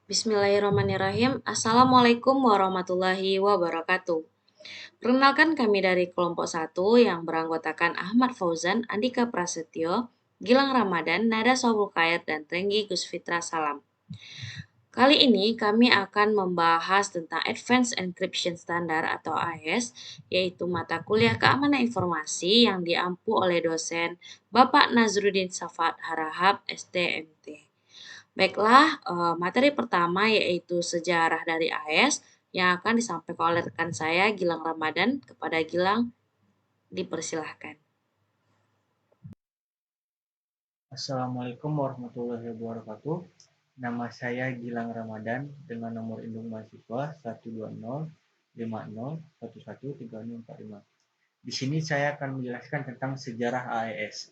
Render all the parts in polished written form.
Bismillahirrahmanirrahim. Assalamualaikum warahmatullahi wabarakatuh. Perkenalkan kami dari kelompok 1 yang beranggotakan Ahmad Fauzan, Andika Prasetyo, Gilang Ramadan, Nada Sobul Khair, dan Tenggi Gusfitra Salam. Kali ini kami akan membahas tentang Advanced Encryption Standard atau AES, yaitu mata kuliah keamanan informasi yang diampu oleh dosen Bapak Nazruddin Safat Harahap, STMT. Baiklah, materi pertama yaitu sejarah dari AES yang akan disampaikan oleh rekan saya Gilang Ramadan. Kepada Gilang, dipersilahkan. Assalamualaikum warahmatullahi wabarakatuh. Nama saya Gilang Ramadan dengan nomor induk mahasiswa 12050113045. Di sini saya akan menjelaskan tentang sejarah AES.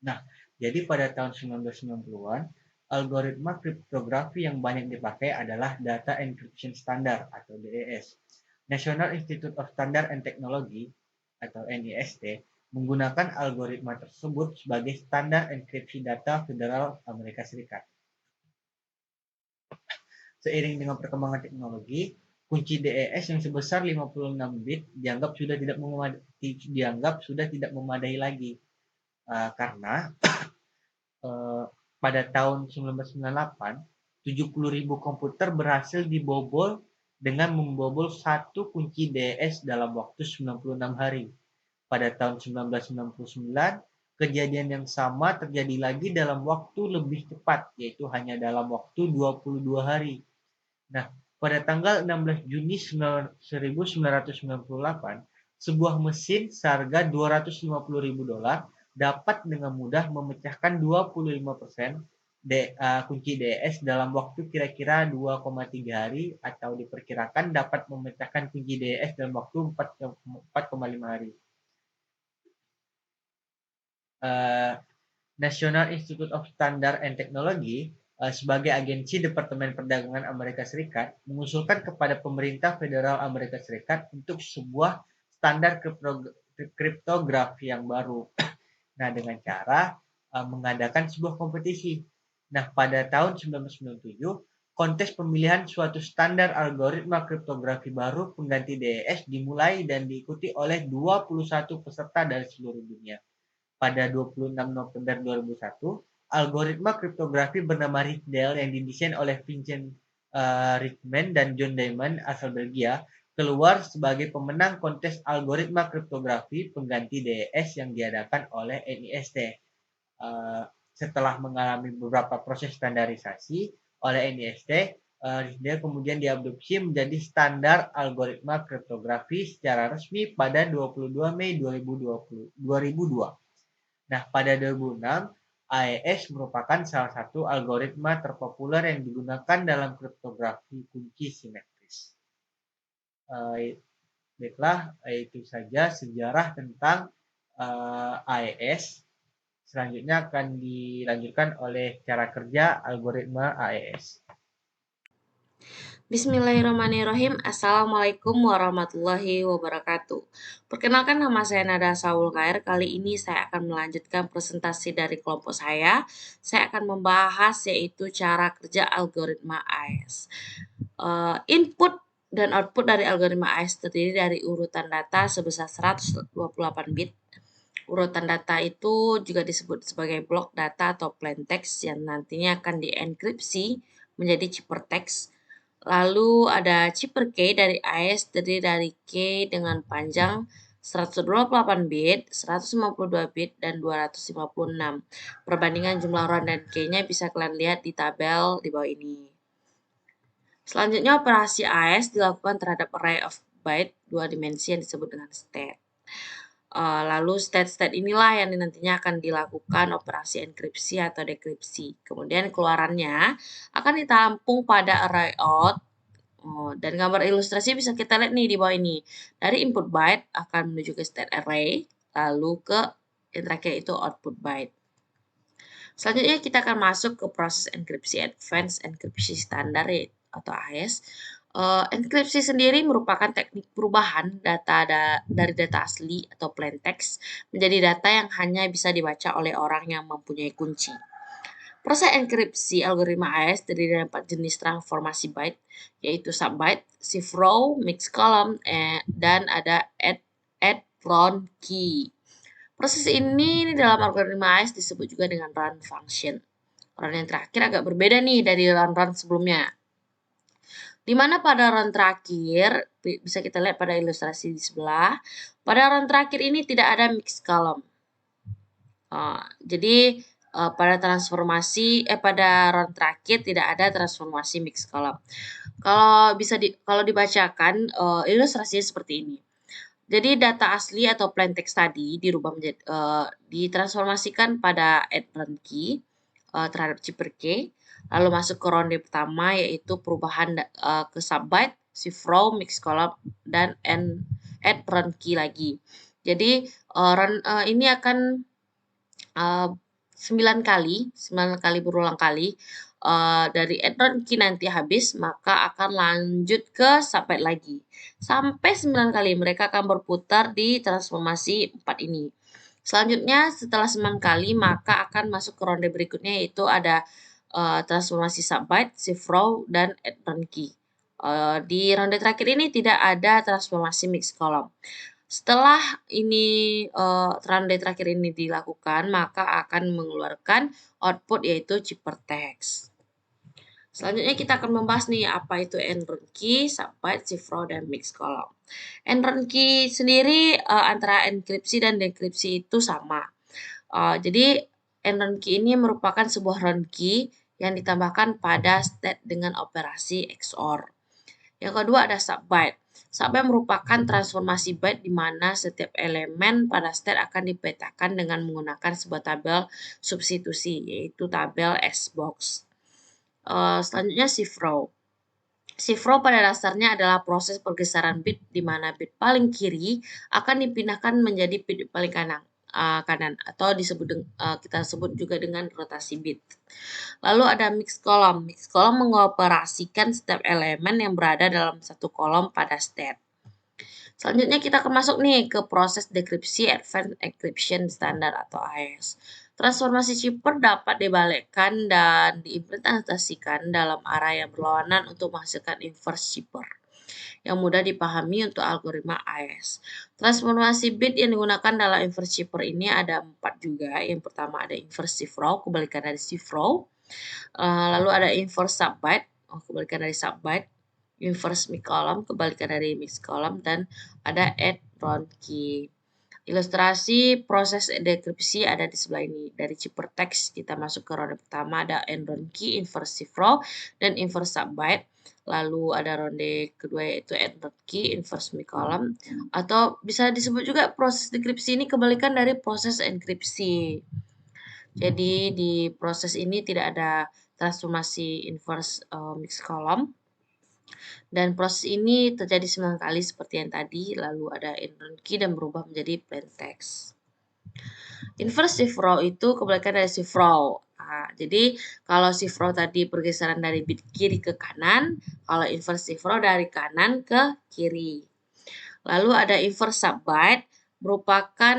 Nah, jadi pada tahun 1990-an, algoritma kriptografi yang banyak dipakai adalah Data Encryption Standard atau DES. National Institute of Standard and Technology atau NIST menggunakan algoritma tersebut sebagai standar enkripsi data federal Amerika Serikat. Seiring dengan perkembangan teknologi, kunci DES yang sebesar 56 bit dianggap sudah tidak memadai lagi karena pada tahun 1998 70.000 komputer berhasil dibobol dengan membobol satu kunci DES dalam waktu 96 hari. Pada tahun 1999, kejadian yang sama terjadi lagi dalam waktu lebih cepat, yaitu hanya dalam waktu 22 hari. Nah, pada tanggal 16 Juni 1998, sebuah mesin seharga $250.000 dapat dengan mudah memecahkan 25% kunci DES dalam waktu kira-kira 2,3 hari atau diperkirakan dapat memecahkan kunci DES dalam waktu 4,5 hari. National Institute of Standard and Technology sebagai agensi Departemen Perdagangan Amerika Serikat mengusulkan kepada pemerintah federal Amerika Serikat untuk sebuah standar kriptografi yang baru. Nah, dengan cara mengadakan sebuah kompetisi. Nah, pada tahun 1997, kontes pemilihan suatu standar algoritma kriptografi baru pengganti DES dimulai dan diikuti oleh 21 peserta dari seluruh dunia. Pada 26 November 2001, algoritma kriptografi bernama Rifdale yang didesain oleh Vincent Richman dan John Diamond asal Belgia keluar sebagai pemenang kontes algoritma kriptografi pengganti DES yang diadakan oleh NIST. Setelah mengalami beberapa proses standarisasi oleh NIST, Rifdale kemudian diadopsi menjadi standar algoritma kriptografi secara resmi pada 22 Mei 2002. Nah, pada 2006, AES merupakan salah satu algoritma terpopuler yang digunakan dalam kriptografi kunci simetris. Baiklah, itu saja sejarah tentang AES. Selanjutnya akan dilanjutkan oleh cara kerja algoritma AES. Bismillahirrahmanirrahim. Assalamualaikum warahmatullahi wabarakatuh. Perkenalkan, nama saya Nada Sobul Khair. Kali ini saya akan melanjutkan presentasi dari kelompok saya. Saya akan membahas yaitu cara kerja algoritma AES. Input dan output dari algoritma AES terdiri dari urutan data sebesar 128 bit. Urutan data itu juga disebut sebagai blok data atau plain text yang nantinya akan dienkripsi menjadi ciphertext. Lalu ada cipher key dari AES terdiri dari key dengan panjang 128 bit, 152 bit, dan 256. Perbandingan jumlah row dan key-nya bisa kalian lihat di tabel di bawah ini. Selanjutnya, operasi AES dilakukan terhadap array of byte 2 dimensi yang disebut dengan state. Lalu state inilah yang nantinya akan dilakukan operasi enkripsi atau dekripsi. Kemudian keluarannya akan ditampung pada array out. Dan gambar ilustrasi bisa kita lihat nih di bawah ini. Dari input byte akan menuju ke state array, lalu ke yang terakhir itu output byte. Selanjutnya kita akan masuk ke proses enkripsi Advanced Encryption Standard atau AES. Enkripsi sendiri merupakan teknik perubahan data dari data asli atau plain text menjadi data yang hanya bisa dibaca oleh orang yang mempunyai kunci. Proses enkripsi algoritma AES terdiri dari 4 jenis transformasi byte, yaitu subbyte, shift row, mix column, dan ada add run key. Proses ini dalam algoritma AES disebut juga dengan run function. Run yang terakhir agak berbeda nih dari run-run sebelumnya. Di mana pada run terakhir, bisa kita lihat pada ilustrasi di sebelah, pada run terakhir ini tidak ada mix column. Jadi pada run terakhir tidak ada transformasi mix column. Kalau dibacakan ilustrasinya seperti ini. Jadi data asli atau plain text tadi dirubah menjadi ditransformasikan pada add run key terhadap chipper key, lalu masuk ke ronde pertama yaitu perubahan ke subbyte, shift row, mix column, dan add run key lagi. Jadi ini akan 9 kali berulang kali. Dari add run key nanti habis, maka akan lanjut ke subbyte lagi. Sampai 9 kali mereka akan berputar di transformasi 4 ini. Selanjutnya setelah 9 kali maka akan masuk ke ronde berikutnya yaitu ada transformasi subbyte, shift row, dan add run key. Di ronde terakhir ini tidak ada transformasi mix column. Setelah ini ronde terakhir ini dilakukan, maka akan mengeluarkan output yaitu chipper text. Selanjutnya kita akan membahas nih apa itu end run key, subbyte, shift row, dan mix column. End run key sendiri antara enkripsi dan dekripsi itu sama. Jadi end run key ini merupakan sebuah run key yang ditambahkan pada state dengan operasi XOR. Yang kedua ada subbyte. Subbyte merupakan transformasi byte di mana setiap elemen pada state akan dipetakan dengan menggunakan sebuah tabel substitusi, yaitu tabel S-box. Selanjutnya shift row. Shift row pada dasarnya adalah proses pergeseran bit di mana bit paling kiri akan dipindahkan menjadi bit paling kanan atau kita sebut juga dengan rotasi bit. Lalu ada mix column. Mix column mengoperasikan setiap elemen yang berada dalam satu kolom pada state. Selanjutnya kita akan masuk nih ke proses dekripsi Advanced Encryption Standard atau AES. Transformasi chipper dapat dibalikkan dan diimplementasikan dalam arah yang berlawanan untuk menghasilkan inverse chipper yang mudah dipahami untuk algoritma AES. Transformasi bit yang digunakan dalam inverse chipper ini ada 4 juga. Yang pertama ada inverse shift row, kebalikan dari shift row. Lalu ada inverse subbyte, kebalikan dari subbyte. Inverse mix column, kebalikan dari mix column, dan ada add run key. Ilustrasi proses dekripsi ada di sebelah ini. Dari chipper text kita masuk ke ronde pertama ada end run key, inverse shift row, dan inverse subbyte. Lalu ada ronde kedua yaitu add run key, inverse mix column. Atau bisa disebut juga proses dekripsi ini kebalikan dari proses enkripsi. Jadi di proses ini tidak ada transformasi inverse mix column. Dan proses ini terjadi 9 kali seperti yang tadi, lalu ada end run key dan berubah menjadi plain text. Inverse shift row itu kebalikan dari shift row. Jadi kalau shift row tadi pergeseran dari bit kiri ke kanan, kalau inverse shift row dari kanan ke kiri. Lalu ada inverse subbyte, merupakan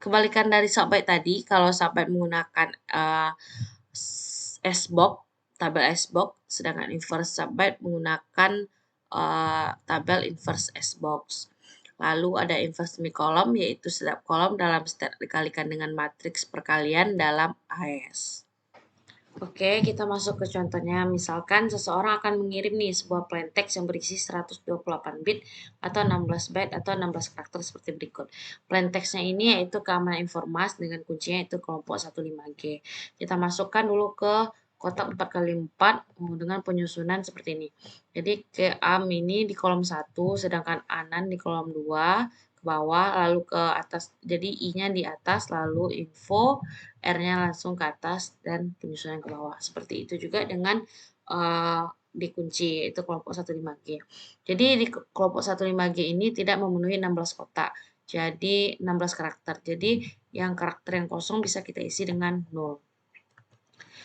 kebalikan dari subbyte tadi. Kalau subbyte menggunakan S-box, tabel S-box, sedangkan inverse subbyte menggunakan tabel inverse S-box. Lalu ada inverse mix column, yaitu setiap kolom dalam state dikalikan dengan matriks perkalian dalam AES. Oke, kita masuk ke contohnya. Misalkan seseorang akan mengirim nih sebuah plain text yang berisi 128 bit atau 16 byte atau 16 karakter seperti berikut. Plain textnya ini yaitu keamanan informasi dengan kuncinya itu kelompok 15G. Kita masukkan dulu ke kotak 4x4 dengan penyusunan seperti ini. Jadi ke AM ini di kolom 1, sedangkan Anan di kolom 2 ke bawah, lalu ke atas. Jadi I-nya di atas, lalu info, R-nya langsung ke atas, dan penyusunan ke bawah. Seperti itu juga dengan dikunci, itu kelompok 15G. Jadi di kelompok 15G ini tidak memenuhi 16 kotak. Jadi 16 karakter. Jadi yang karakter yang kosong bisa kita isi dengan 0.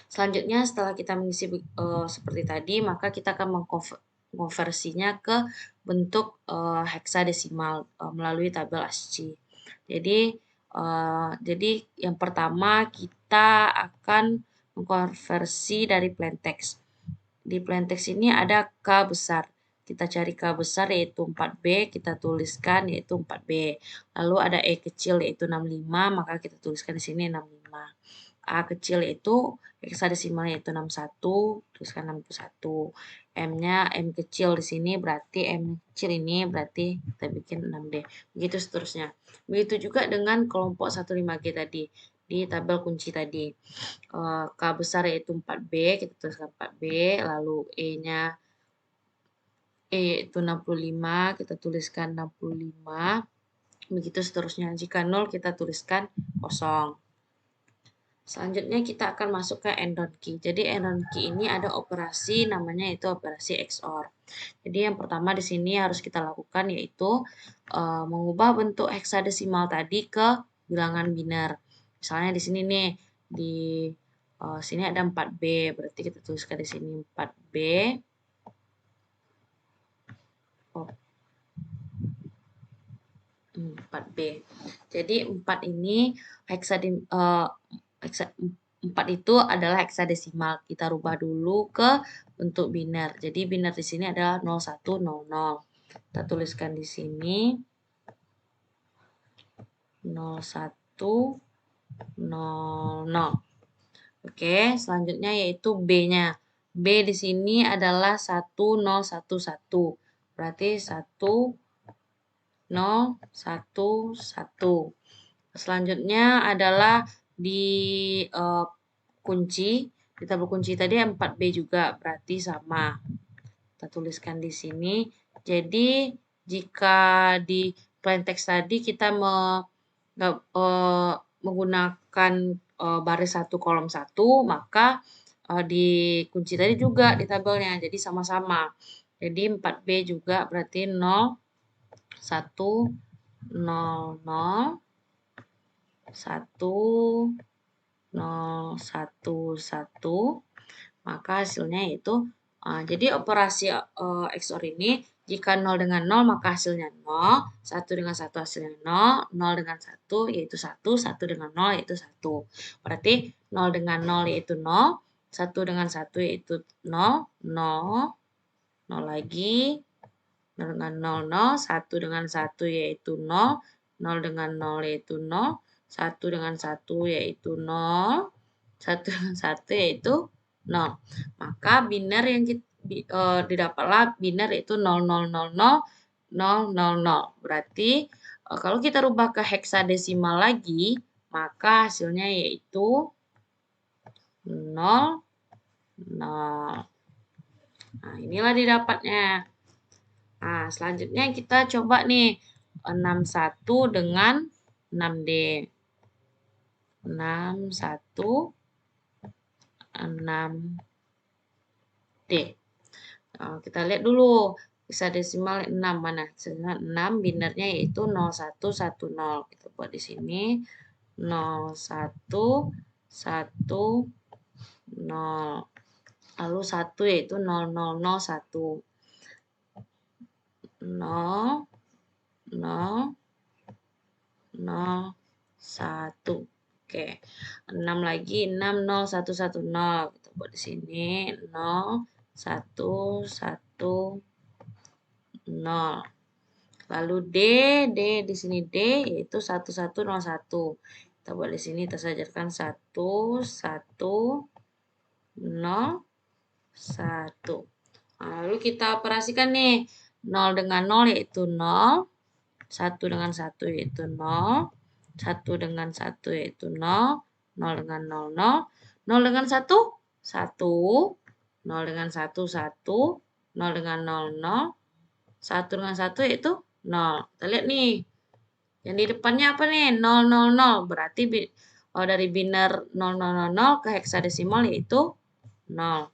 Selanjutnya setelah kita mengisi seperti tadi, maka kita akan mengkonversinya ke bentuk heksadesimal melalui tabel ASCII. Jadi yang pertama kita akan mengkonversi dari plain text. Di plain text ini ada K besar. Kita cari K besar yaitu 4B, kita tuliskan yaitu 4B. Lalu ada E kecil yaitu 65, maka kita tuliskan di sini 65. A kecil yaitu heksadesimalnya yaitu 61, tuliskan 61. M-nya M kecil di sini berarti M kecil ini berarti kita bikin 6D. Begitu seterusnya. Begitu juga dengan kelompok 15G tadi di tabel kunci tadi. K besar yaitu 4B, kita tuliskan 4B, lalu E-nya E yaitu 65, kita tuliskan 65. Begitu seterusnya. Jika 0 kita tuliskan kosong. Selanjutnya kita akan masuk ke end-on key. Jadi end-on key ini ada operasi namanya itu operasi XOR. Jadi yang pertama di sini harus kita lakukan yaitu mengubah bentuk heksadesimal tadi ke bilangan biner. Misalnya di sini nih di sini ada 4B, berarti kita tuliskan di sini 4B. Oh, 4B. Jadi 4 ini 4 itu adalah heksadesimal. Kita rubah dulu ke bentuk biner. Jadi biner di sini adalah 0100. Kita tuliskan di sini 0100. Oke, selanjutnya yaitu B-nya. B di sini adalah 1011. Berarti 1011. Selanjutnya adalah di kunci, di tabel kunci tadi 4B juga, berarti sama. Kita tuliskan di sini. Jadi, jika di plain text tadi kita menggunakan baris 1 kolom 1, maka di kunci tadi juga di tabelnya, jadi sama-sama. Jadi 4B juga berarti 0, 1, 0, 0, 1, 0, 1, 1, maka hasilnya yaitu jadi operasi XOR ini jika 0 dengan 0 maka hasilnya 0, 1 dengan 1 hasilnya 0, 0 dengan 1 yaitu 1, 1 dengan 0 yaitu 1. Berarti 0 dengan 0 yaitu 0, 1 dengan 1 yaitu 0, 0, 0 lagi, 0 dengan 0, 0, 1 dengan 1 yaitu 0, 0 dengan 0 yaitu 0, 1 dengan 1 yaitu 0, 1 dengan 1 yaitu 0. Maka biner yang didapatlah biner yaitu 00000000. Berarti kalau kita rubah ke heksadesimal lagi, maka hasilnya yaitu 0, 0. Nah, inilah didapatnya. Nah, selanjutnya kita coba nih 61 dengan 6D. 61, 6D. Kita lihat dulu heksadesimal 6 mana? 6 binernya yaitu 0110. Kita buat di sini 0110. Lalu 1 yaitu 0001. 0, 0, 0, 1. Oke. 6 lagi 60110. Kita buat di sini 0, 1, 1, 0. Lalu D di sini D yaitu 1101. Kita buat di sini kita sajarkan 1, 1, 0, 1. Lalu kita operasikan nih. 0 dengan 0 yaitu 0. 1 dengan 1 yaitu 0. 1 dengan 1 yaitu 0. 0 dengan 0, 0. 0 dengan 1, 1. 0 dengan 1, 1. 0 dengan 0, 0. 1 dengan 1 yaitu 0. Kita lihat nih. Yang di depannya apa nih? 0, 0, 0. Berarti dari biner 0, 0, 0 ke heksadesimal yaitu 0.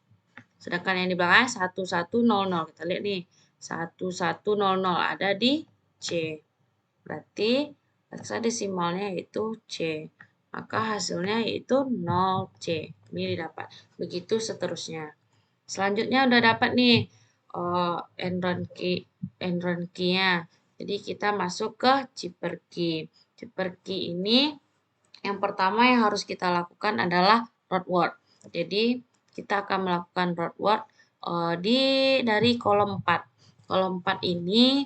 Sedangkan yang di belakangnya 1100. Kita lihat nih. 1100 ada di C. Berarti heksadesimalnya yaitu C. Maka hasilnya yaitu 0C. Ini didapat. Begitu seterusnya. Selanjutnya udah dapat nih end-run key-nya. Jadi kita masuk ke chipper key. Chipper key ini Yang pertama yang harus kita lakukan adalah root word. Jadi kita akan melakukan root word dari kolom 4. Kolom 4 ini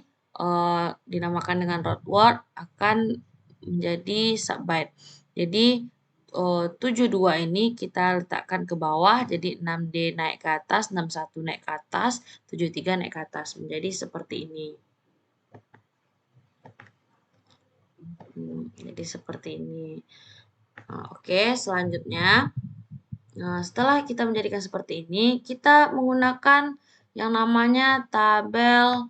dinamakan dengan root word akan menjadi subbyte. Jadi 72 ini kita letakkan ke bawah, jadi 6D naik ke atas, 61 naik ke atas, 73 naik ke atas. Menjadi seperti ini. Jadi seperti ini. Nah, oke, selanjutnya. Nah, setelah kita menjadikan seperti ini, kita menggunakan yang namanya tabel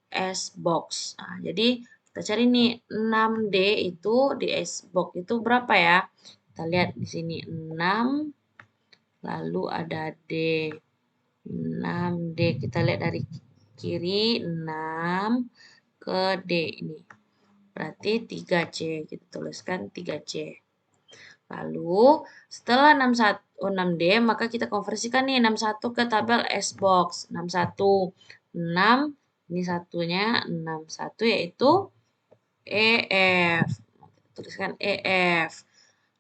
S-box. Nah, jadi kita cari nih 6D itu di S-box itu berapa ya? Kita lihat di sini 6, lalu ada D. 6D, kita lihat dari kiri 6 ke D ini. Berarti 3C, kita tuliskan 3C. Lalu setelah 6D, maka kita konversikan nih 61 ke tabel S-box. 61, 6, ini satunya 61 yaitu EF. Kita tuliskan EF.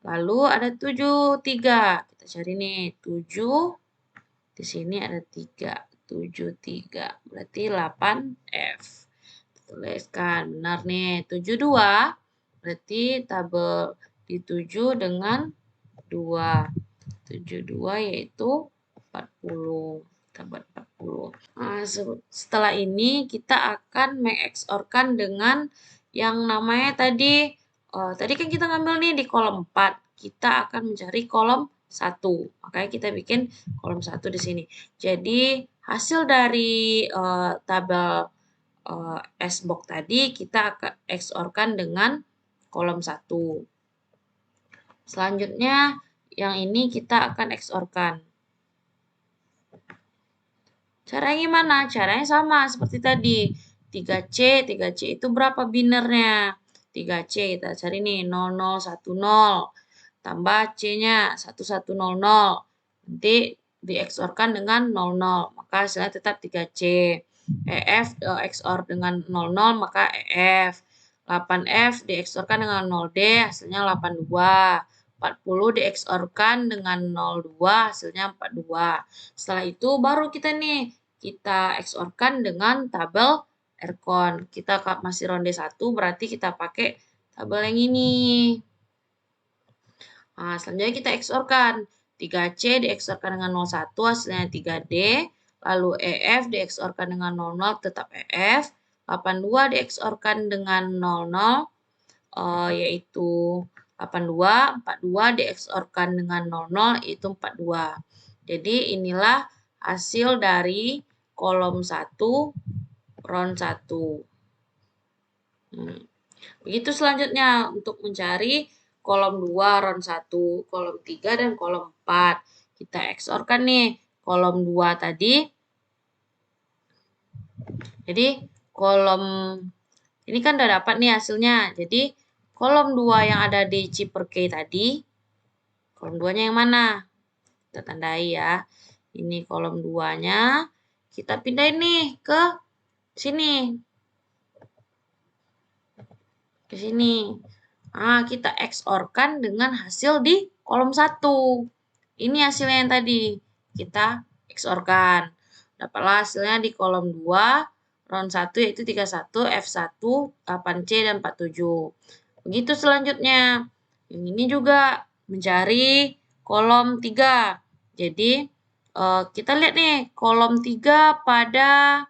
Lalu ada 73. Kita cari nih 7. Di sini ada 3. 73. Berarti 8F. Tuliskan benar nih. 72. Berarti tabel di 7 dengan 2. 72 yaitu 40. Kita buat 40. Nah, setelah ini kita akan mengeksorkan dengan yang namanya tadi. Tadi kan kita ngambil nih di kolom 4. Kita akan mencari kolom 1. Makanya kita bikin kolom 1 di sini. Jadi hasil dari tabel S-box tadi kita akan eksorkan dengan kolom 1. Selanjutnya yang ini kita akan eksorkan. Caranya gimana? Caranya sama seperti tadi. 3C itu berapa binernya? 3C kita cari nih 0010 tambah C-nya 1100. Nanti dieksorkan dengan 00, maka hasilnya tetap 3C. EF XOR dengan 00 maka EF. 8F dieksorkan dengan 0D hasilnya 82. 40 dieksorkan dengan 02 hasilnya 42. Setelah itu baru kita eksorkan dengan tabel Erkon. Kita masih ronde 1 berarti kita pakai tabel yang ini. Nah, selanjutnya kita eksorkan. 3C dieksorkan dengan 01 hasilnya 3D. Lalu EF dieksorkan dengan 00 tetap EF. 82 dieksorkan dengan 00 yaitu 82. 42 dieksorkan dengan 00 yaitu 42. Jadi inilah hasil dari kolom 1 round 1. Begitu selanjutnya untuk mencari kolom 2 round 1, kolom 3 dan kolom 4. Kita eksorkan nih kolom 2 tadi. Jadi kolom ini kan udah dapat nih hasilnya. Jadi kolom 2 yang ada di C per K tadi, kolom 2-nya yang mana? Kita tandai ya. Ini kolom 2-nya. Kita pindahin nih ke sini. Ke sini. Nah, kita XOR-kan dengan hasil di kolom 1. Ini hasilnya yang tadi. Kita XOR-kan. Dapatlah hasilnya di kolom 2, round 1 yaitu 31, F1, 8C, dan 47. Begitu selanjutnya. Yang ini juga mencari kolom 3. Jadi, kita lihat nih kolom 3 pada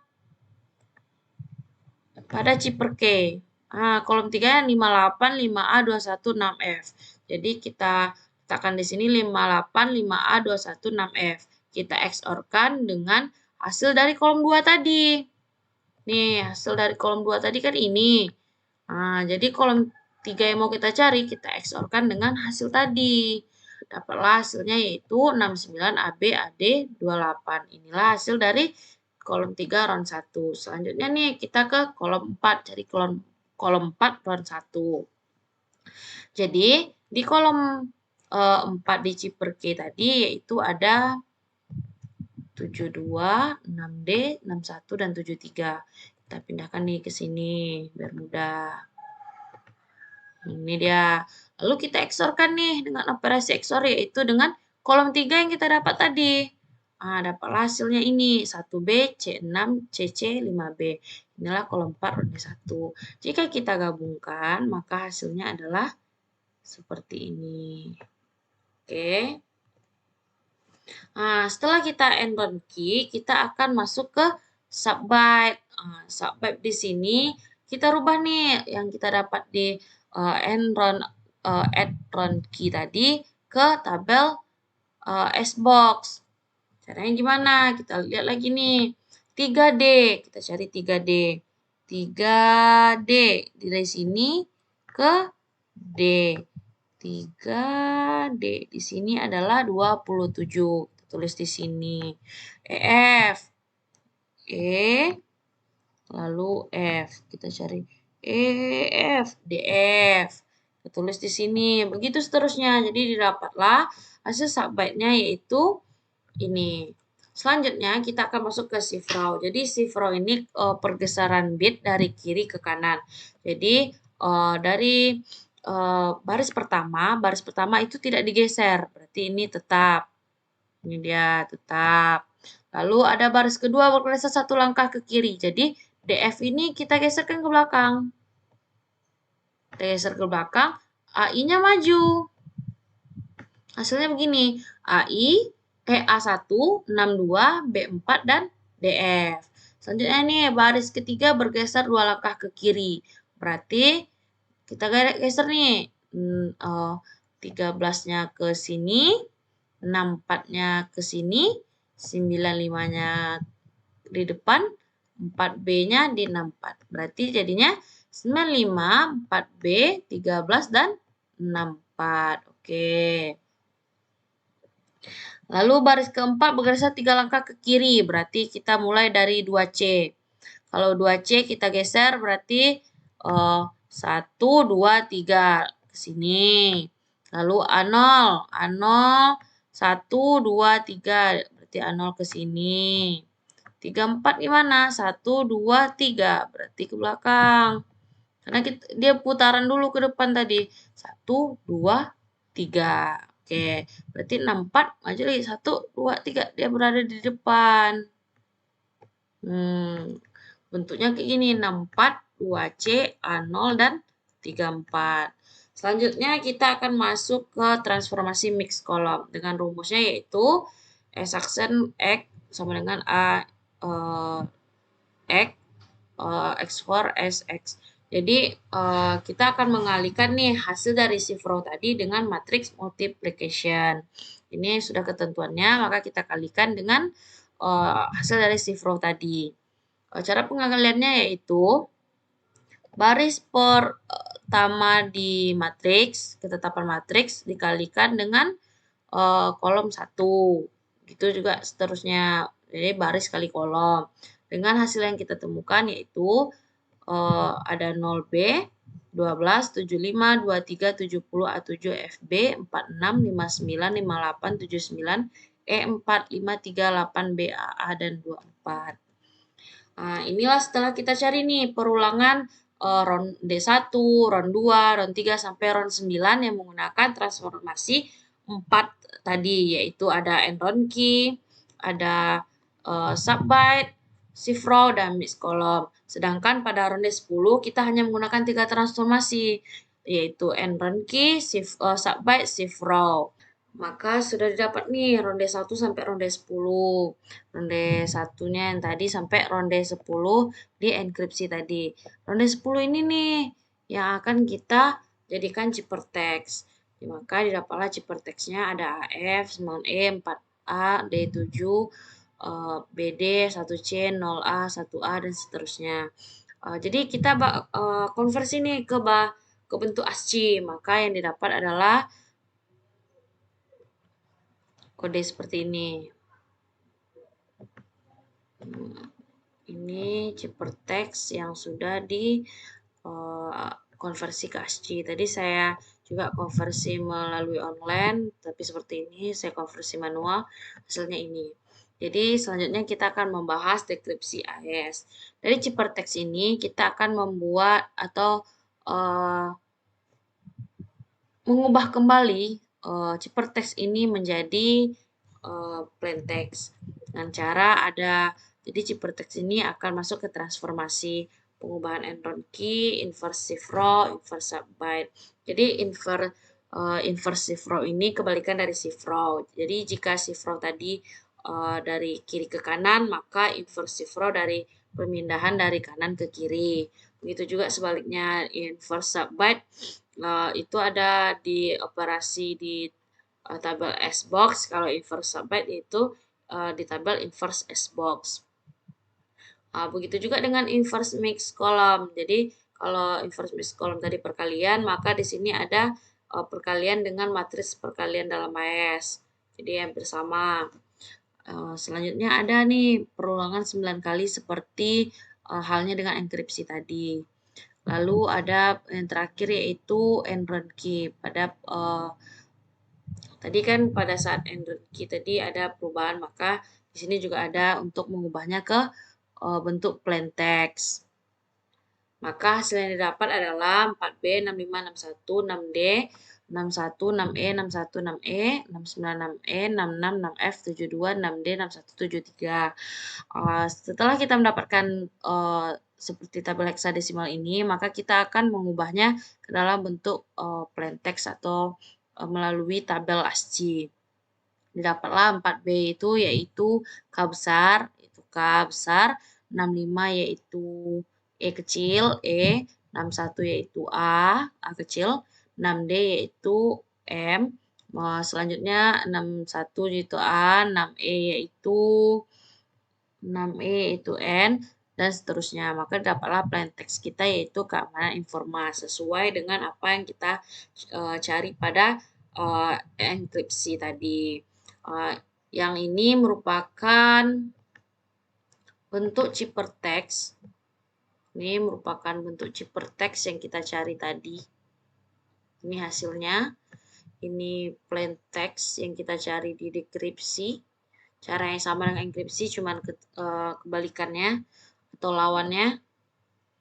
C per K. Nah, kolom 3 58, 5A, 21, 6F. Jadi kita letakkan di sini 58, 5A, 21, 6F. Kita XOR-kan dengan hasil dari kolom 2 tadi. Nih, hasil dari kolom 2 tadi kan ini. Nah, jadi kolom 3 yang mau kita cari, kita XOR-kan dengan hasil tadi. Dapatlah hasilnya yaitu 69, AB, AD, 28. Inilah hasil dari kolom 3 round 1. Selanjutnya nih kita ke kolom 4. Cari kolom 4 round 1. Jadi di kolom 4 di C per K tadi yaitu ada 72, 6D, 61, dan 73. Kita pindahkan nih ke sini biar mudah. Ini dia. Lalu kita XOR-kan nih dengan operasi XOR yaitu dengan kolom 3 yang kita dapat tadi. Dapatlah hasilnya ini. 1B, C6, CC, 5B. Inilah kolom 4 ronde 1. Jika kita gabungkan, maka hasilnya adalah seperti ini. Oke. Setelah kita enron key, kita akan masuk ke subbyte. Subbyte di sini kita rubah nih yang kita dapat di enron add ron key tadi ke tabel Sbox. Caranya gimana? Kita lihat lagi nih. 3D, kita cari 3D. 3D dari sini ke D. 3D di sini adalah 27. Kita tulis di sini. EF. E lalu F. Kita cari EF, DF. Kita tulis di sini. Begitu seterusnya. Jadi didapatlah hasil subbyte-nya yaitu ini. Selanjutnya kita akan masuk ke shift row. Jadi shift row ini pergeseran bit dari kiri ke kanan. Jadi dari baris pertama itu tidak digeser. Berarti ini tetap. Ini dia tetap. Lalu ada baris kedua bergeser satu langkah ke kiri. Jadi DF ini kita geserkan ke belakang. Kita geser ke belakang, AI-nya maju. Hasilnya begini, A1, 62, B4, dan DF. Selanjutnya nih, baris ketiga bergeser 2 langkah ke kiri. Berarti kita geser nih, 13-nya ke sini, 64-nya ke sini, 95-nya di depan, 4B-nya di 64. Berarti jadinya 95, 4B, 13, dan 64. Oke. Lalu baris keempat bergeser 3 langkah ke kiri, berarti kita mulai dari 2C. Kalau 2C kita geser berarti 1, 2, 3 ke sini. Lalu A0, A0, 1, 2, 3, berarti A0 ke sini. 3, 4 gimana? 1, 2, 3, berarti ke belakang. Karena dia putaran dulu ke depan tadi. 1, 2, 3. Oke, berarti 64 maju lagi. 1, 2, 3. Dia berada di depan. Bentuknya kayak gini. 64, 2C, A0, dan 34. Selanjutnya kita akan masuk ke transformasi mix kolom. Dengan rumusnya yaitu S aksen X sama dengan A X X4 SX. Jadi kita akan mengalihkan nih hasil dari shift row tadi dengan matrix multiplication. Ini sudah ketentuannya, maka kita kalikan dengan hasil dari shift row tadi. Cara pengaliannya yaitu baris pertama di matriks, ketetapan matriks dikalikan dengan kolom 1. Gitu juga seterusnya. Jadi baris kali kolom. Dengan hasil yang kita temukan yaitu ada 0B, 12, 75, 23, 70, A7, FB, 46, 59, 58, 79, E4, 53, 8, BAA, dan 24. Inilah setelah kita cari nih perulangan ronde 1, ronde 2, ronde 3, sampai ronde 9 yang menggunakan transformasi 4 tadi, yaitu ada enron key, ada subbyte, shift row, dan mix column. Sedangkan pada ronde 10 kita hanya menggunakan 3 transformasi, yaitu enron key, subbyte, shift row. Maka sudah didapat nih ronde 1 sampai ronde 10. Ronde 1-nya yang tadi sampai ronde 10 di enkripsi tadi. Ronde 10 ini nih yang akan kita jadikan ciphertext. Maka didapatlah ciphertextnya ada AF, 9E, 4A, D7, BD, 1C, 0A, 1A, dan seterusnya. Jadi kita konversi nih ke bentuk ASCII. Maka yang didapat adalah kode seperti ini. Ini ciphertext yang sudah di konversi ke ASCII. Tadi saya juga konversi melalui online, tapi seperti ini saya konversi manual, hasilnya ini. Jadi selanjutnya kita akan membahas dekripsi AES. Dari ciphertext ini kita akan membuat atau mengubah kembali text ini menjadi plain text dengan cara jadi text ini akan masuk ke transformasi pengubahan enron key, inversive row, inverse byte. Jadi inversive row ini kebalikan dari shift row. Jadi jika shift row tadi dari kiri ke kanan, maka inversive row dari pemindahan dari kanan ke kiri. Begitu juga sebaliknya inverse byte itu ada di operasi di tabel S-box. Kalau inverse byte itu di tabel inverse S-box. Begitu juga dengan inverse mix column. Jadi kalau inverse mix column tadi perkalian, maka di sini ada perkalian dengan matriks perkalian dalam AES. Jadi hampir sama. Selanjutnya ada nih perulangan 9 kali seperti halnya dengan enkripsi tadi. Lalu ada yang terakhir yaitu enron key. Tadi kan pada saat enron key tadi ada perubahan, maka di sini juga ada untuk mengubahnya ke bentuk plain text. Maka hasil yang didapat adalah 4B, 65, 61, 6D, 61, 6E, 61, 6E, 69, 6E, 66, 6F, 72, 6D, 61, 73. Setelah kita mendapatkan seperti tabel heksadesimal ini, maka kita akan mengubahnya ke dalam bentuk plain text atau melalui tabel ASCII. Didapatlah 4B itu yaitu K besar, itu K besar, 65 yaitu E kecil, E, 61 yaitu A kecil, 6D yaitu M, selanjutnya 61 yaitu A, 6E yaitu 6E yaitu N, dan seterusnya. Maka dapatlah plain text kita yaitu keamanan informasi sesuai dengan apa yang kita cari pada enkripsi tadi. Yang ini merupakan bentuk ciphertext. Ini merupakan bentuk ciphertext yang kita cari tadi. Ini hasilnya. Ini plain text yang kita cari di dekripsi. Cara yang sama dengan enkripsi, cuman kebalikannya atau lawannya.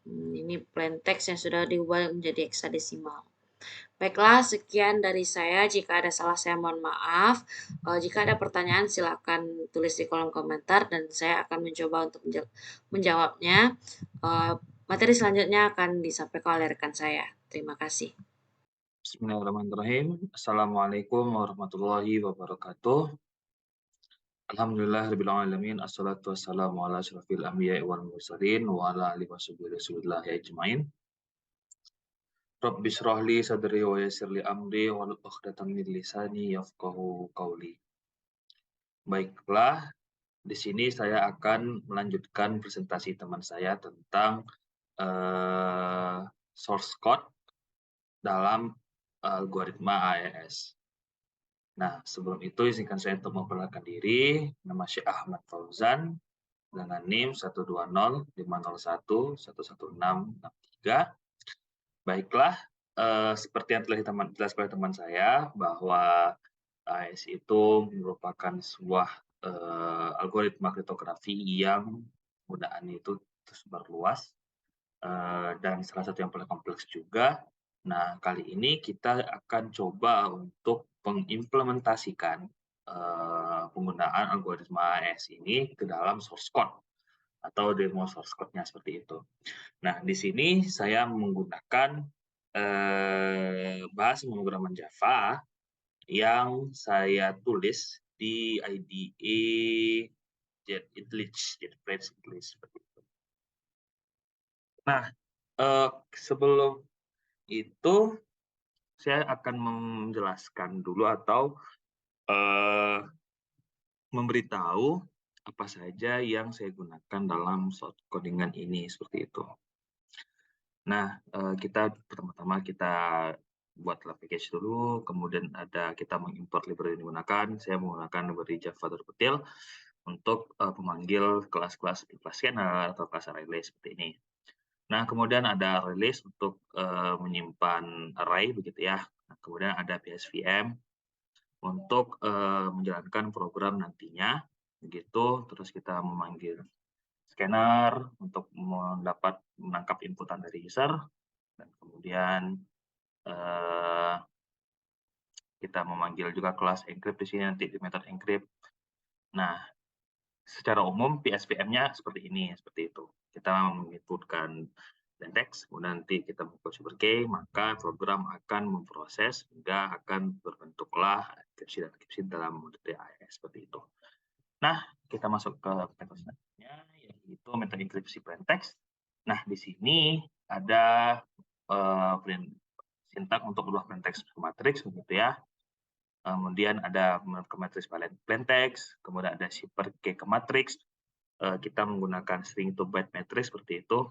Ini plain text yang sudah diubah menjadi heksadesimal. Baiklah, sekian dari saya. Jika ada salah, saya mohon maaf. Jika ada pertanyaan, silakan tulis di kolom komentar dan saya akan mencoba untuk menjawabnya. Materi selanjutnya akan disampaikan oleh rekan saya. Terima kasih. Bismillahirrahmanirrahim. Assalamualaikum warahmatullahi wabarakatuh. Alhamdulillah rabbil alamin. Assalatu wassalamu ala asyrafil anbiya'i wal mursalin wa ala alihi washabihi rasulillah ajmain. Rabbi shrah li sadri wa yassir li amri wa hlul 'uqdatam min lisani yafqahu qawli. Baiklah, di sini saya akan melanjutkan presentasi teman saya tentang source code dalam algoritma AES. Nah, sebelum itu izinkan saya untuk memperkenalkan diri. Nama Syekh Ahmad Fauzan dengan NIM 120 501 11663. Baiklah, seperti yang telah dijelaskan oleh teman saya bahwa AES itu merupakan sebuah algoritma kriptografi yang penggunaannya itu tersebar luas dan salah satu yang paling kompleks juga. Nah, kali ini kita akan coba untuk mengimplementasikan penggunaan algoritma AES ini ke dalam source code atau demo source code-nya seperti itu. Nah, di sini saya menggunakan bahasa pemrograman Java yang saya tulis di IDE JetBrains English seperti itu. Nah, sebelum itu saya akan menjelaskan dulu atau memberitahu apa saja yang saya gunakan dalam short codingan ini seperti itu. Nah, pertama-tama kita buat package dulu, kemudian kita mengimport library yang digunakan. Saya menggunakan library Java terpetil untuk memanggil kelas-kelas scanner atau kelas array seperti ini. Nah, kemudian ada release untuk menyimpan array begitu ya. Nah, kemudian ada PSVM untuk menjalankan program nantinya begitu. Terus kita memanggil scanner untuk menangkap inputan dari user dan kemudian Kita memanggil juga kelas encrypt di sini nanti di method encrypt. Nah, secara umum PSVM-nya seperti ini, seperti itu. Kita menginputkan plain text, kemudian nanti kita membuka super key, maka program akan memproses hingga akan berbentuklah enkripsi dan dekripsi dalam mode AES seperti itu. Nah, kita masuk ke metode selanjutnya, yaitu metode enkripsi plain text. Nah, di sini ada sintak untuk berubah plain text ke matriks, begitu ya. Kemudian ada ke matriks plain text, kemudian ada shipper key ke matriks. Kita menggunakan string to byte matrix seperti itu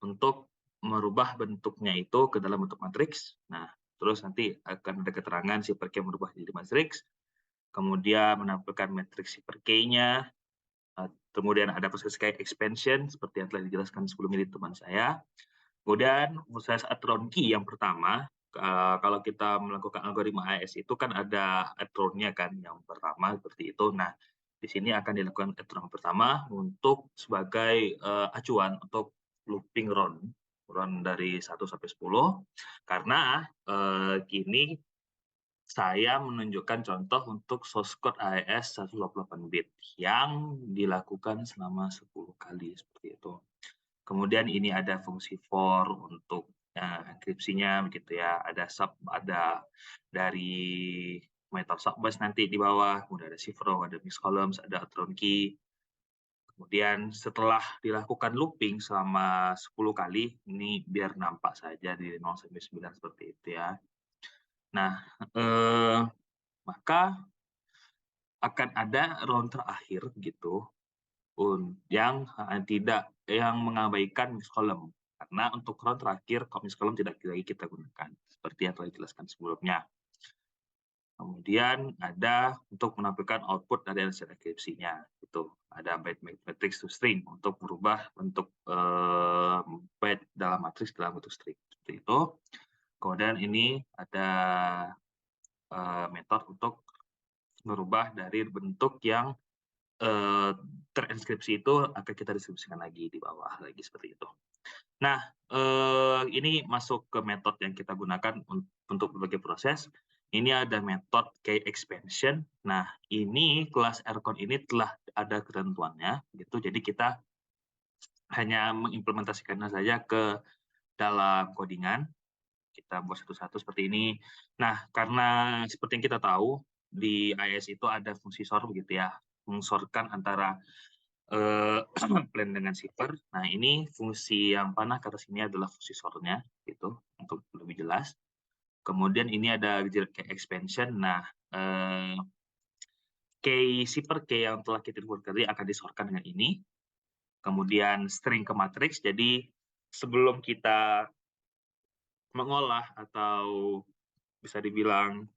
untuk merubah bentuknya itu ke dalam bentuk matriks. Nah, terus nanti akan ada keterangan shipper key merubah jadi matriks, kemudian menampilkan matriks shipper key-nya, kemudian ada proses kayak expansion seperti yang telah dijelaskan sebelumnya di teman saya. Kemudian proses atron key yang pertama, kalau kita melakukan algoritma AES itu kan ada atron-nya kan yang pertama seperti itu. Nah, di sini akan dilakukan atron pertama untuk sebagai acuan untuk looping round dari 1 sampai 10 karena kini saya menunjukkan contoh untuk source code AES 128 bit yang dilakukan selama 10 kali seperti itu. Kemudian ini ada fungsi for untuk enkripsinya begitu ya. Ada dari metode subbase nanti di bawah, kemudian ada cifro, ada mix columns, ada atron key. Kemudian setelah dilakukan looping selama 10 kali, ini biar nampak saja di 0 sampai 9 seperti itu ya. Nah, maka akan ada round terakhir gitu yang mengabaikan mix column. Karena untuk round terakhir, mix column tidak lagi kita gunakan, seperti yang telah dijelaskan sebelumnya. Kemudian ada untuk menampilkan output dari hasil enkripsinya. Itu ada byte matrix to string untuk merubah bentuk byte dalam matriks dalam bentuk string. Seperti itu. Kemudian ini ada metode untuk merubah dari bentuk yang terinskripsi itu akan kita distribusikan lagi di bawah lagi seperti itu. Nah, ini masuk ke metode yang kita gunakan untuk berbagai proses. Ini ada metode key expansion. Nah, ini kelas rcon ini telah ada ketentuannya, gitu. Jadi kita hanya mengimplementasikannya saja ke dalam codingan. Kita buat satu-satu seperti ini. Nah, karena seperti yang kita tahu di AES itu ada fungsi sort gitu ya, mengsortkan antara plain dengan shipper. Nah, ini fungsi yang panah ke atas ini adalah fungsi sortnya gitu untuk lebih jelas. Kemudian ini ada key expansion. Nah, key shipper key yang telah kita buat tadi akan disortkan dengan ini. Kemudian string ke matriks. Jadi sebelum kita mengolah atau bisa dibilang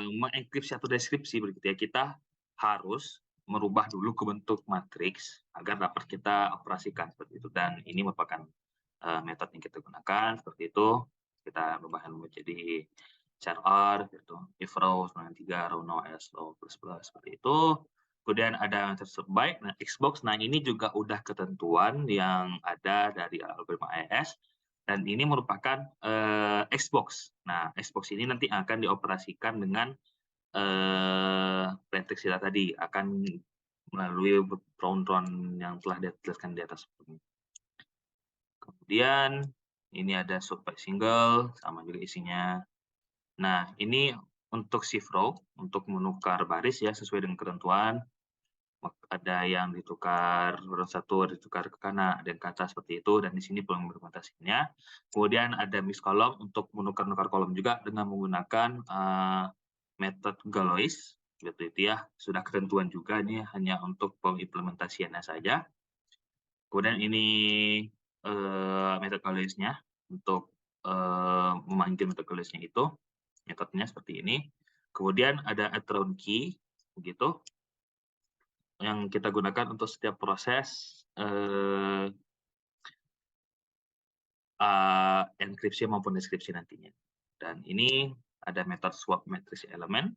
mengenkripsi atau deskripsi begitu ya, kita harus merubah dulu ke bentuk matriks agar dapat kita operasikan seperti itu. Dan ini merupakan metode yang kita gunakan seperti itu. Kita ubah menjadi char r gitu, if row 93 row no s row plus plus seperti itu. Kemudian ada metode surbyte, nah xbox. Nah, ini juga udah ketentuan yang ada dari algoritma AES. Dan ini merupakan Xbox. Nah, Xbox ini nanti akan dioperasikan dengan plain text kita tadi, akan melalui round-round yang telah dijelaskan di atas. Kemudian ini ada subbyte single, sama juga isinya. Nah, ini untuk shift row, untuk menukar baris ya sesuai dengan ketentuan. Ada yang ditukar row 1, ditukar ke kanan, ada yang ke atas seperti itu, dan di sini belum implementasinya. Kemudian ada mix column untuk menukar-nukar kolom juga dengan menggunakan metode Galois, seperti itu ya. Sudah ketentuan juga, ini hanya untuk pengimplementasiannya saja. Kemudian ini metode Galoisnya untuk memanggil metode Galoisnya itu, metodenya seperti ini. Kemudian ada atron key, begitu, yang kita gunakan untuk setiap proses enkripsi maupun deskripsi nantinya. Dan ini ada metode swap matrix elemen,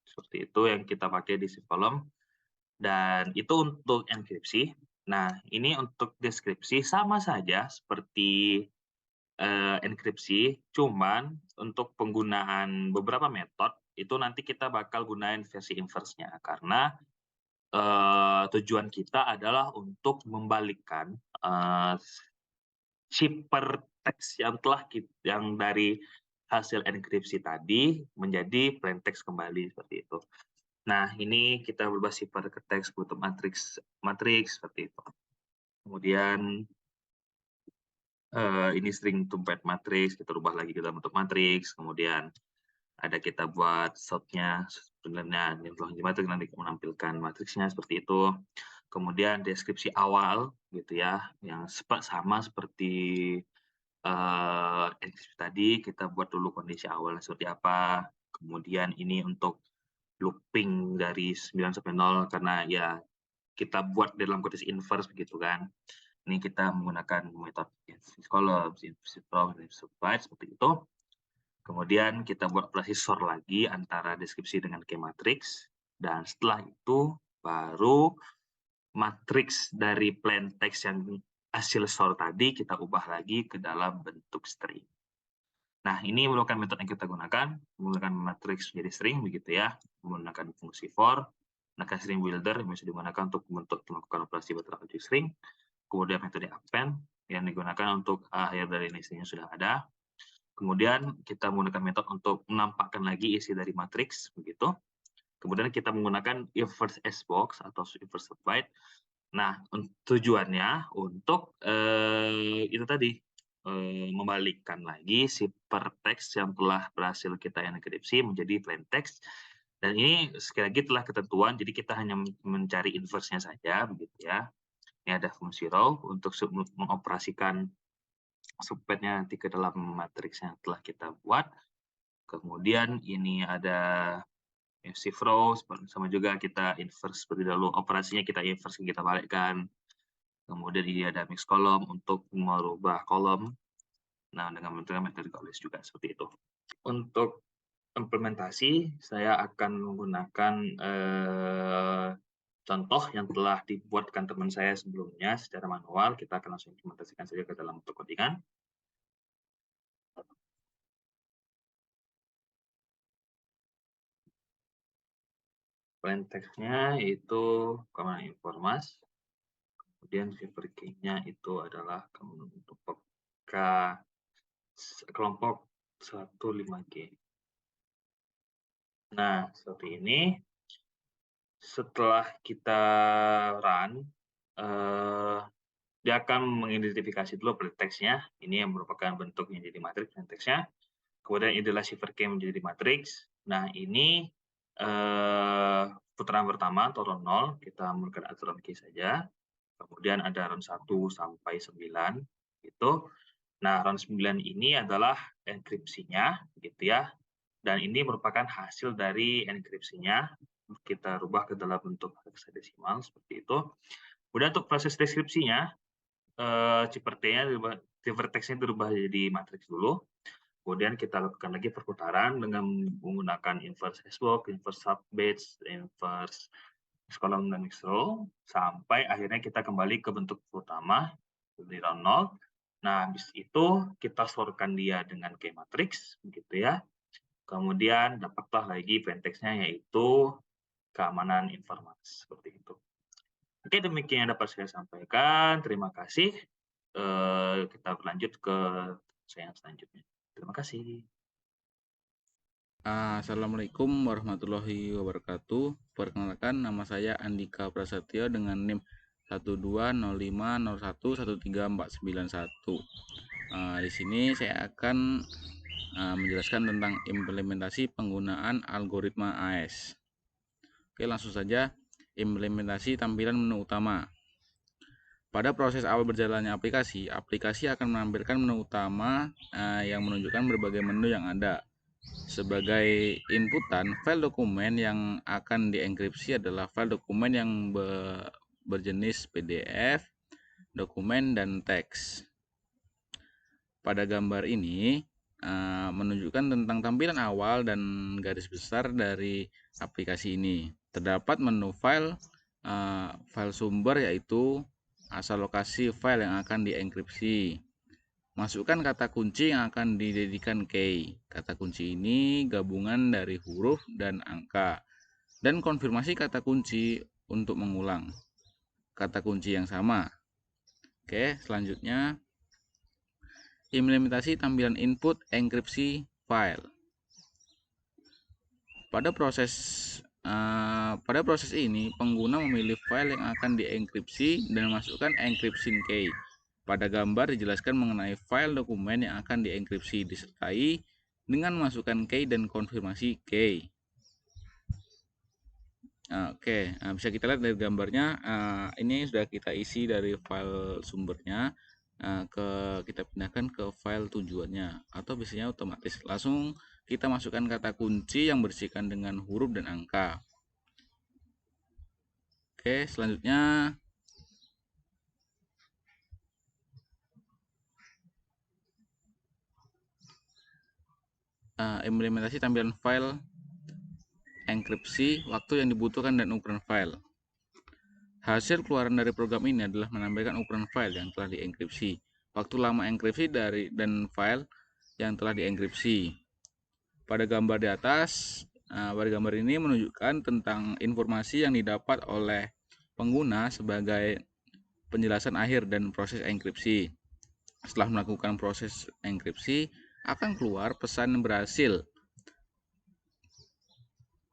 seperti itu yang kita pakai di shift column. Dan itu untuk enkripsi. Nah, ini untuk deskripsi sama saja seperti enkripsi, cuman untuk penggunaan beberapa metode itu nanti kita bakal gunain versi inverse-nya karena tujuan kita adalah untuk membalikkan ciphertext yang dari hasil enkripsi tadi menjadi plain text kembali seperti itu. Nah, ini kita berubah cipher ke teks bentuk matriks seperti itu. Kemudian ini string to byte matriks, kita rubah lagi ke dalam bentuk matriks. Kemudian ada kita buat short-nya sebenarnya matriks nanti menampilkan matriksnya seperti itu. Kemudian deskripsi awal gitu ya, yang sama seperti enkripsi tadi, kita buat dulu kondisi awalnya seperti apa. Kemudian ini untuk looping dari 9 sampai 0 karena ya kita buat dalam kondisi inverse begitu kan. Ini kita menggunakan metode inverse columns, inverse row, inverse byte seperti itu. Kemudian kita buat operasi sort lagi antara deskripsi dengan key matrix, dan setelah itu baru matriks dari plain text yang hasil sort tadi kita ubah lagi ke dalam bentuk string. Nah, ini merupakan metode yang kita gunakan, menggunakan matriks menjadi string begitu ya, menggunakan fungsi for, menggunakan string builder yang bisa digunakan untuk melakukan operasi bertransaksi string, kemudian metode append yang digunakan untuk akhir dari listnya sudah ada. Kemudian kita menggunakan metode untuk menampakkan lagi isi dari matriks begitu. Kemudian kita menggunakan inverse sbox atau inverse byte. Nah, tujuannya untuk itu tadi membalikkan lagi ciphertext yang telah berhasil kita enkripsi menjadi plain text. Dan ini sekali lagi telah ketentuan, jadi kita hanya mencari inverse-nya saja begitu ya. Ini ada fungsi row untuk mengoperasikan subpad-nya nanti ke dalam matriks yang telah kita buat. Kemudian ini ada shift row, sama juga kita inverse seperti dahulu, operasinya kita inverse, kita balikkan. Kemudian ini ada mix column untuk merubah kolom. Nah, dengan menggunakan metode collapse juga seperti itu. Untuk implementasi, saya akan menggunakan contoh yang telah dibuatkan teman saya sebelumnya secara manual. Kita akan langsung implementasikan saja ke dalam bentuk codingan. Plain text-nya itu command informas. Kemudian cipher key-nya itu adalah untuk kelompok 15G. Nah, seperti ini. Setelah kita run, dia akan mengidentifikasi dulu plain text-nya. Ini yang merupakan bentuknya jadi matriks plain text-nya. Kemudian ini adalah cipher key menjadi matriks. Nah, ini putaran pertama turun 0, kita menggunakan aturan key saja. Kemudian ada run 1 sampai 9 gitu. Nah, run 9 ini adalah enkripsinya gitu ya. Dan ini merupakan hasil dari enkripsinya. Kita rubah ke dalam bentuk hexadesimal seperti itu. Kemudian untuk proses deskripsinya, cipher text-nya dirubah jadi matriks dulu. Kemudian kita lakukan lagi perputaran dengan menggunakan inverse sbox, inverse subbatch, inverse column dan mix row, sampai akhirnya kita kembali ke bentuk utama di round 0. Nah, habis itu kita sortkan dia dengan key matrix begitu ya. Kemudian dapatlah lagi plain text-nya yaitu keamanan informasi seperti itu. Oke, demikian yang dapat saya sampaikan. Terima kasih. Kita berlanjut ke yang selanjutnya. Terima kasih. Assalamualaikum warahmatullahi wabarakatuh. Perkenalkan, nama saya Andika Prasetyo dengan NIM 120501341. Di sini saya akan menjelaskan tentang implementasi penggunaan algoritma AES. Oke, langsung saja implementasi tampilan menu utama. Pada proses awal berjalannya aplikasi akan menampilkan menu utama yang menunjukkan berbagai menu yang ada. Sebagai inputan, file dokumen yang akan dienkripsi adalah file dokumen yang berjenis PDF, dokumen, dan teks. Pada gambar ini menunjukkan tentang tampilan awal dan garis besar dari aplikasi ini. Terdapat menu file sumber, yaitu asal lokasi file yang akan dienkripsi. Masukkan kata kunci yang akan dijadikan key. Kata kunci ini gabungan dari huruf dan angka. Dan konfirmasi kata kunci untuk mengulang kata kunci yang sama. Oke, selanjutnya implementasi tampilan input enkripsi file. Pada proses ini, pengguna memilih file yang akan dienkripsi dan memasukkan encryption key. Pada gambar dijelaskan mengenai file dokumen yang akan dienkripsi disertai dengan memasukkan key dan konfirmasi key. Oke, bisa kita lihat dari gambarnya. Ini sudah kita isi dari file sumbernya. Kita pindahkan ke file tujuannya, atau biasanya otomatis langsung kita masukkan kata kunci yang berisikan dengan huruf dan angka. Oke, selanjutnya implementasi tampilan file enkripsi, waktu yang dibutuhkan dan ukuran file. Hasil keluaran dari program ini adalah menambahkan ukuran file yang telah dienkripsi, waktu lama enkripsi dan file yang telah dienkripsi. Pada gambar di atas, pada gambar ini menunjukkan tentang informasi yang didapat oleh pengguna sebagai penjelasan akhir dan proses enkripsi. Setelah melakukan proses enkripsi, akan keluar pesan berhasil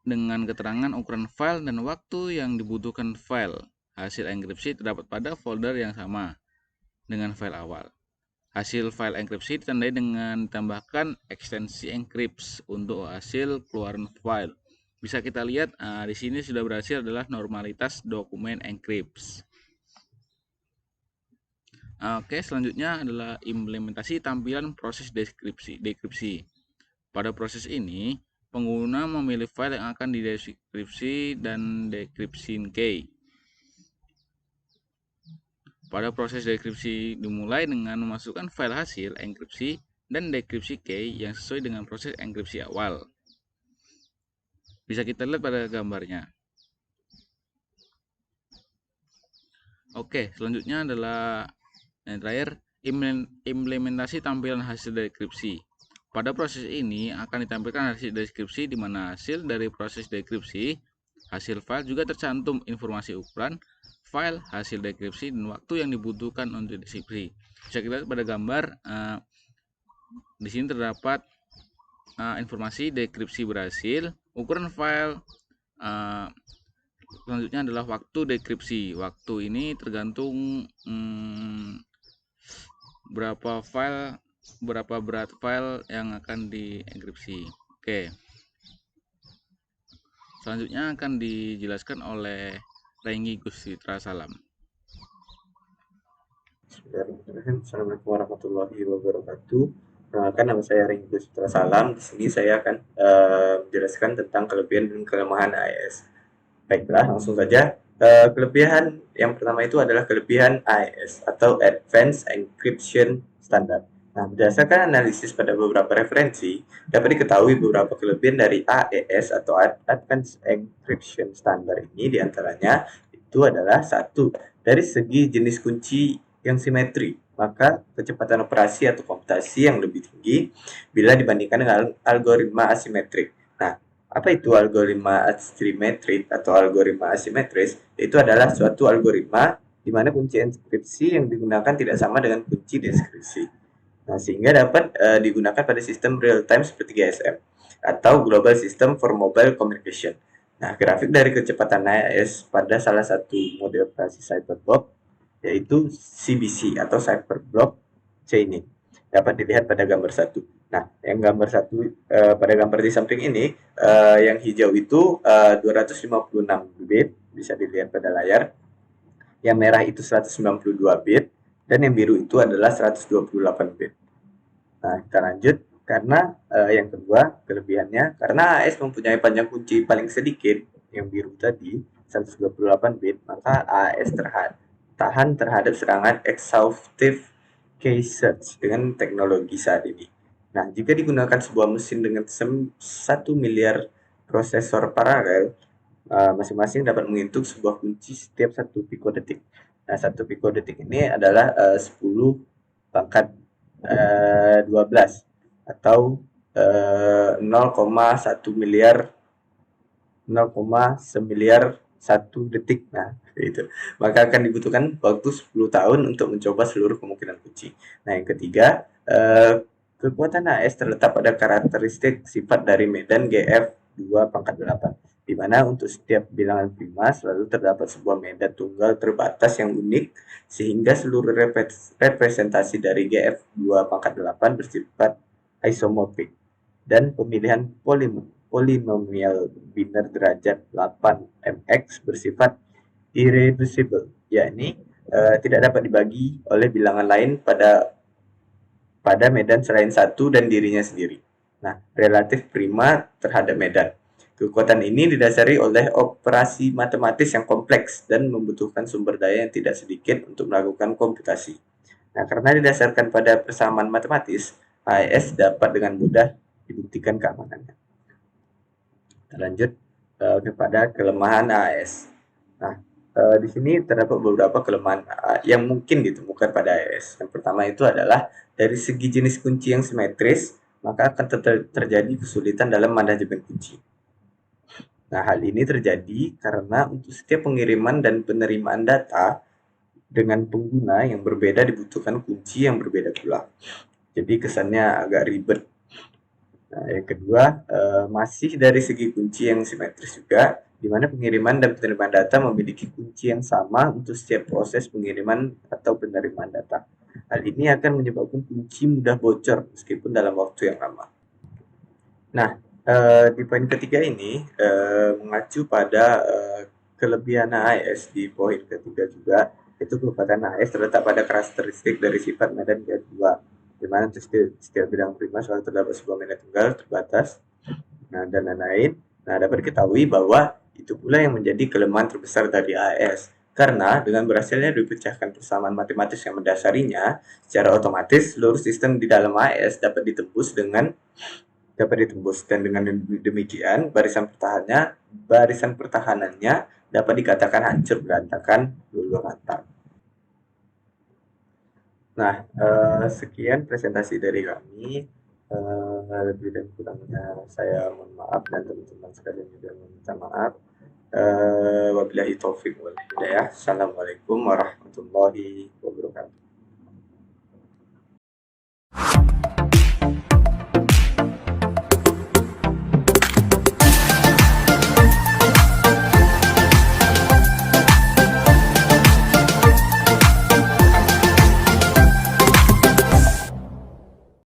dengan keterangan ukuran file dan waktu yang dibutuhkan file. Hasil enkripsi terdapat pada folder yang sama dengan file awal. Hasil file enkripsi ditandai dengan ditambahkan ekstensi encrypts untuk hasil keluaran file. Bisa kita lihat di sini sudah berhasil adalah normalitas dokumen encrypts. Oke, selanjutnya adalah implementasi tampilan proses dekripsi. Pada proses ini, pengguna memilih file yang akan didekripsi dan decryption key. Pada proses dekripsi dimulai dengan memasukkan file hasil enkripsi dan dekripsi key yang sesuai dengan proses enkripsi awal. Bisa kita lihat pada gambarnya. Oke, selanjutnya adalah yang terakhir, implementasi tampilan hasil dekripsi. Pada proses ini akan ditampilkan hasil deskripsi di mana hasil dari proses dekripsi, hasil file juga tercantum informasi ukuran file, hasil dekripsi, dan waktu yang dibutuhkan untuk dekripsi. Bisa kita lihat pada gambar, di sini terdapat informasi dekripsi berhasil, ukuran file, selanjutnya adalah waktu dekripsi. Waktu ini tergantung berapa berat file yang akan dienkripsi. Oke. Selanjutnya akan dijelaskan oleh Renggi Guscitra Salam. Bismillahirrahmanirrahim. Assalamualaikum warahmatullahi wabarakatuh. Perkenalkan, nama saya Renggi Guscitra Salam. Di sini saya akan menjelaskan tentang kelebihan dan kelemahan AES. Baiklah, langsung saja. Kelebihan yang pertama itu adalah kelebihan AES atau Advanced Encryption Standard. Nah, berdasarkan analisis pada beberapa referensi, dapat diketahui beberapa kelebihan dari AES atau Advanced Encryption Standard ini diantaranya itu adalah satu, dari segi jenis kunci yang simetri, maka kecepatan operasi atau komputasi yang lebih tinggi bila dibandingkan dengan algoritma asimetrik. Nah, apa itu algoritma asimetrik atau algoritma asimetris? Itu adalah suatu algoritma di mana kunci enkripsi yang digunakan tidak sama dengan kunci deskripsi. Nah, sehingga dapat digunakan pada sistem real-time seperti GSM atau Global System for Mobile Communication. Nah, grafik dari kecepatan AES pada salah satu mode operasi Cyberblock yaitu CBC atau Cyberblock Chaining dapat dilihat pada gambar 1. Nah, yang gambar 1 pada gambar di samping ini, yang hijau itu 256 bit, bisa dilihat pada layar. Yang merah itu 192 bit, dan yang biru itu adalah 128 bit. Nah, kita lanjut. Karena yang kedua, kelebihannya, karena AES mempunyai panjang kunci paling sedikit, yang biru tadi, 128 bit, maka AES tahan terhadap serangan exhaustive key search dengan teknologi saat ini. Nah, jika digunakan sebuah mesin dengan 1 miliar prosesor paralel, masing-masing dapat menghitung sebuah kunci setiap 1 pikodetik. Nah, 1 pikodetik ini adalah 10 pangkat 12 atau 0,1 miliar 0,1 detik. Nah, itu. Maka akan dibutuhkan waktu 10 tahun untuk mencoba seluruh kemungkinan kunci. Nah, yang ketiga, kekuatan AS terletak pada karakteristik sifat dari medan GF2⁻8, di mana untuk setiap bilangan prima selalu terdapat sebuah medan tunggal terbatas yang unik, sehingga seluruh representasi dari GF2⁻8 bersifat isomorfik, dan pemilihan polinomial biner derajat 8 mx bersifat irreducible, yakni tidak dapat dibagi oleh bilangan lain pada medan selain satu dan dirinya sendiri. Nah, relatif prima terhadap medan. Kekuatan ini didasari oleh operasi matematis yang kompleks dan membutuhkan sumber daya yang tidak sedikit untuk melakukan komputasi. Nah, karena didasarkan pada persamaan matematis, AES dapat dengan mudah dibuktikan keamanannya. Kita lanjut kepada kelemahan AES. Nah, di sini terdapat beberapa kelemahan yang mungkin ditemukan pada AES. Yang pertama itu adalah dari segi jenis kunci yang simetris, maka akan terjadi kesulitan dalam manajemen kunci. Nah, hal ini terjadi karena untuk setiap pengiriman dan penerimaan data dengan pengguna yang berbeda dibutuhkan kunci yang berbeda pula. Jadi kesannya agak ribet. Nah, yang kedua, masih dari segi kunci yang simetris juga, di mana pengiriman dan penerimaan data memiliki kunci yang sama untuk setiap proses pengiriman atau penerimaan data. Hal ini akan menyebabkan kunci mudah bocor meskipun dalam waktu yang lama. Nah, di poin ketiga ini mengacu pada kelebihan AES di poin ketiga juga, itu kekuatan AES terletak pada karakteristik dari sifat medan GF2, di mana setiap bidang prima selalu terdapat sebuah medan tunggal terbatas, nah, dan lain-lain. Nah, dapat diketahui bahwa itu pula yang menjadi kelemahan terbesar dari AES, karena dengan berhasilnya dipecahkan persamaan matematis yang mendasarinya, secara otomatis seluruh sistem di dalam AES dapat ditembus dan dengan demikian barisan pertahanannya dapat dikatakan hancur berantakan, luluh lantak. Nah, sekian presentasi dari kami. Lebih dan kurangnya saya mohon maaf, dan teman-teman sekalian juga meminta maaf. Wabillahi taufik wal hidayah. Assalamualaikum warahmatullahi wabarakatuh.